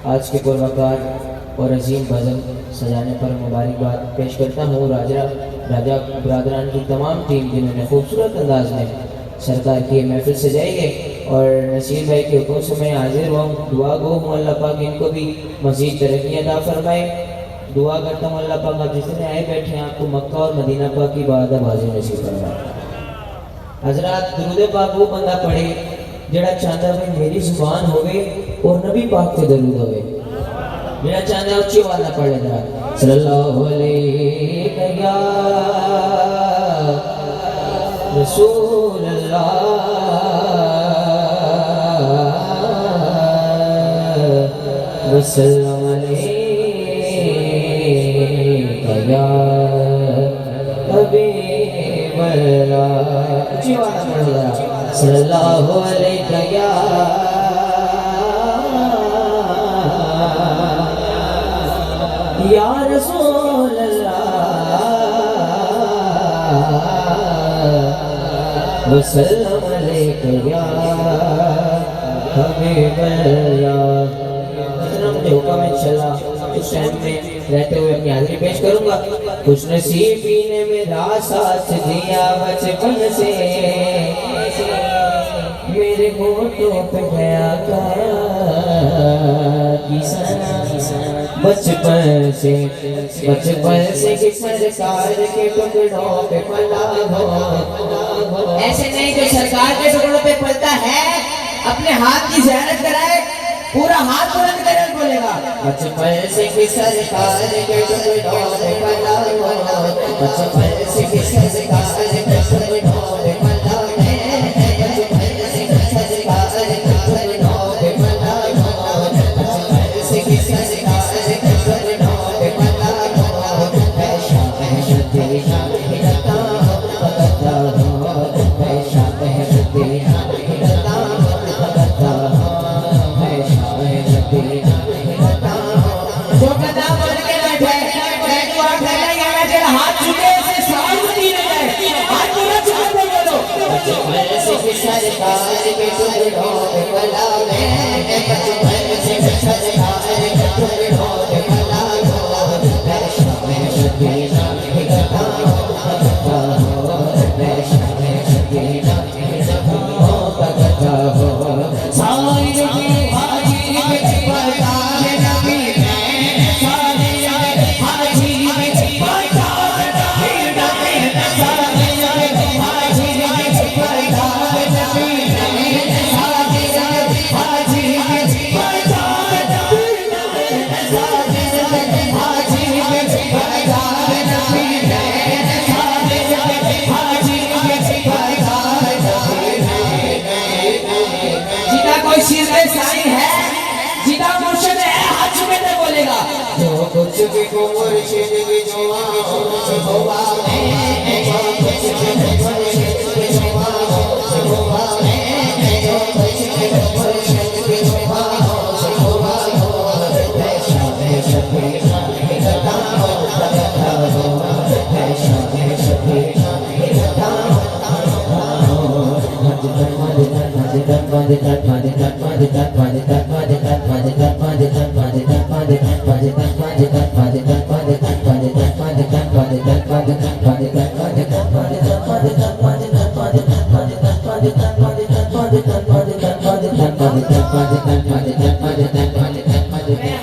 आज के पुरवकार और अजीम भजन सजाने पर मुबारकबाद पेश करता हूँ राजा बरादरान की तमाम टीम जिन्होंने खूबसूरत अंदाज में सरकार की महफिल सजाई है। और नसीर भाई के हुक्म से मैं हाजिर हुआ हूँ। दुआ गो हूँ अल्लाह पाक इनको भी मज़ीद तरक्की अता फरमाए। दुआ करता हूँ अल्लाह पाक आप जितने आए बैठे हैं आपको मक्का और मदीना पाक की बात बाजी नसीब फरमाए। हजरात दुरूद पाक वो बंदा पढ़े जड़ा चाहता भाई मेरी जुबान होवे और नबी पाक के दरूद होवे। मेरा चाहता उच्ची आवाज ना पढ़े जरा सल्लल्लाहु अलैहि या रसूल अल्लाह वसल्लम अलैका या हबीब अल्लाह। उच्ची आवाज ना पढ़े जरा सल्लल्लाहु अलैका या रसूल अल्लाह वसल्लम अलैका या हबीब अल्लाह। मुझे हुक्म में चला इस टाइम में रहते हुए अपनी हाजिरी पेश करूंगा। खुश नसीबी ने मेरा साथ दिया बचपन से मेरे होठों पे गया बचपन से कि सरकार के टुकड़ों पे पला हो। ऐसे नहीं जो सरकार के टुकड़ों पे पलता है अपने हाथ की ज़ियारत कराए पूरा हाथ बुलंद कर बोलेगा बचपन से कि सरकार के टुकड़ों पे पला हो। बचपन से कि सरकार के टुकड़ों पे पला हो। सरकार के टुकड़ों पे पला मैं बचपन से सरकार के टुकड़ों पे पला हो। वैशा शबीना हिलता हो वैशा शबीना हिलता हो सारी की हाजी में पता है नबी मैं सारी हाजी में पता है नबी सारी हाजी में पता जो कुछ भी को मुर्शिद की जुबान से होगा मैं जो कुछ भी को मुर्शिद की जुबान से होगा मैं जो कुछ भी को मुर्शिद की जुबान से होगा वैशा शबीना हिलता हो वैशा शबीना हिलता हो।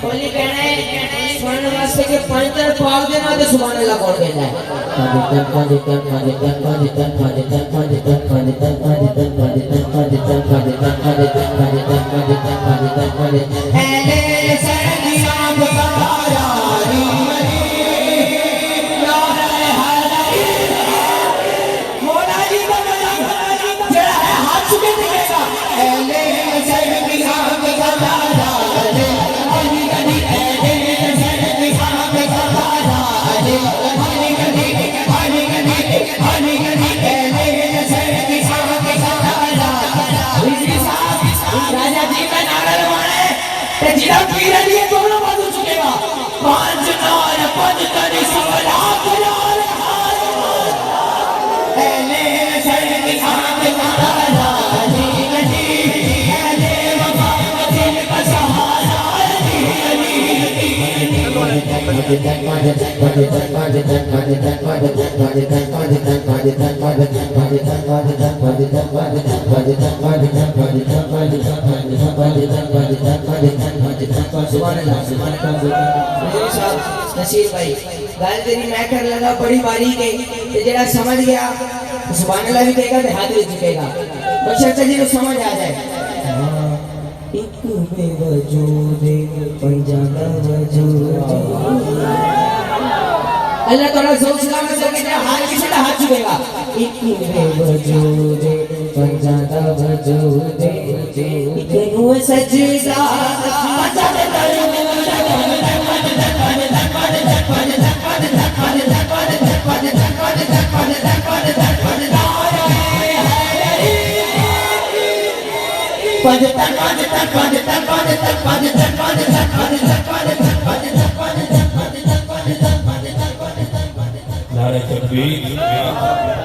होली कहना है स्वर्ण वास्ते के पंचर पाव देना तो सुभान अल्लाह बोल के जाए। राजा जी का नारा लगाना है जिला पीरा लिए दोनों बाजू चुकेगा पांच नार पद तरी सवला करार पहले सर के साथ राजा जी गली पहले वफा दिल का सहारा नसीर भाई गाल तेरी मैं कर लगा बड़ी बारी के ते जरा समझ गया सुभान अल्लाह भी कहेगा ते हाथ भी झुकेगा बशर्ते जी को समझ आ जाए एक बेवजूद पंजाबा वजूद अल्लाह ताला जोर सलामत करके तेरा हाथ भी छड़ा हाथ झुकेगा एक बेवजूद पंजाबा वजूद इकनू सजदा नारे तकबीर